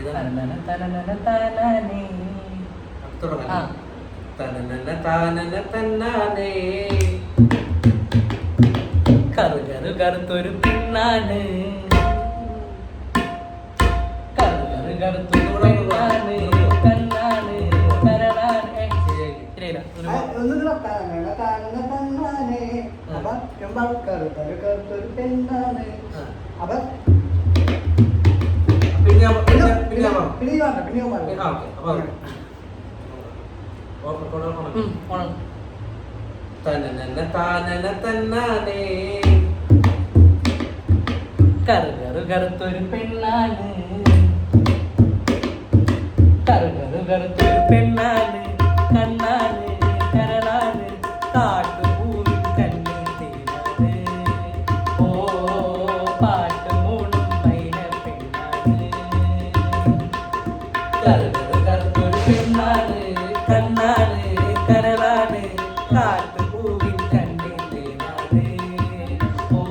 കറുകറു കറുത്തൊരു പെണ്ണാണ്, കറുകറു കറുത്തൊരു പെണ്ണാണ്, കണ്ണാണ് കരളാണ്. കറുകറു കറുത്തൊരു പെണ്ണാണ്, കറുകറു കറുത്തൊരു പെണ്ണാണ്, കണ്ണാണ് കരളാണ് കാട്ടുപൂവിൻ കണ്ണീർ തേനാണ്. ഓ പാട്ട് മൂടും മൈന പെണ്ണാണ്, കറുകറു കറുത്തൊരു പെണ്ണാണ്, കണ്ണാണ് കരളാണ് കാട്ടുപൂവിൻ കണ്ണീർ തേനാണ്. ഓ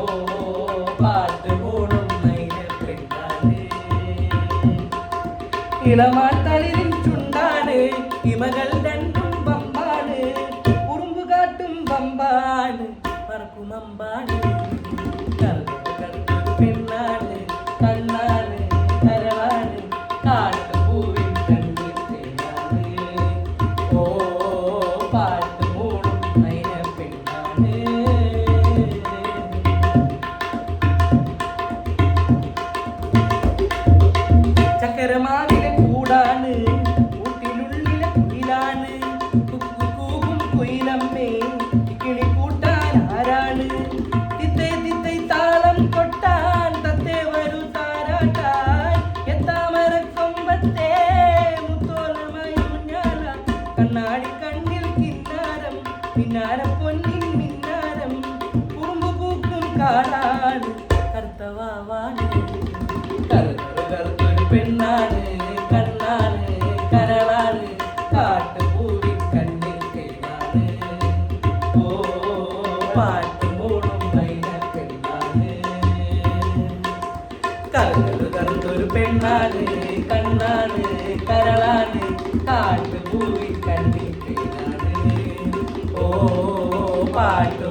പാട്ട് മൂടും മൈന പെണ്ണാണ്. ഇളമാത്തളിരിൻ ചുണ്ടാണ്, ഇമകൾ രണ്ടും ബമ്പാണ്, ഉറുമ്പ് കാട്ടും ബമ്പാണ്, പറക്കും അമ്പാണ്. കറുകറു കറുത്തൊരു പെണ്ണാണ്, കണ്ണാണ് കരളാണ് കാട്ടുപൂവിൻ കണ്ണീർ തേനാണ്. ഓ പാട്ട് മൂടും മൈന പെണ്ണാണ്. ചക്കരമാവിലെ കൂടാണ്, കൂട്ടിനുള്ളിലെ കുയിലാണ്, കൂകും കുയിലമ്മേ കിളി കൂട്ടാൻ ആരാണ്? തിത്തൈ തിത്തൈ താളം കൊട്ടാൻ തത്തേ വരൂ താരാട്ടാൻ, എത്താമരക്കൊമ്പത്തെ മുത്തോലമായി ഊഞ്ഞാല, കണ്ണാടി കണ്ണിൽ കിന്നാരം മിന്നാര പൊന്നിൻ മിന്നാരം, കുറുമ്പ് പൂക്കും കാടാണ് കറുത്തവാവാണ്. കറുകറു കറുത്തൊരു പെണ്ണാണ്, കണ്ണാണ് കരളാണ് കാട്ടുപൂവിൻ കണ്ണീർ തേനാണ്. ഓ പാട്ട് മൂടും മൈന പെണ്ണാണ്. കറുകറു കറുത്തൊരു പെണ്ണാണ്, കണ്ണാണ് കരളാണ് കാട്ടുപൂവിൻ കണ്ണീർ തേനാണ്. ഓ പാട്ട്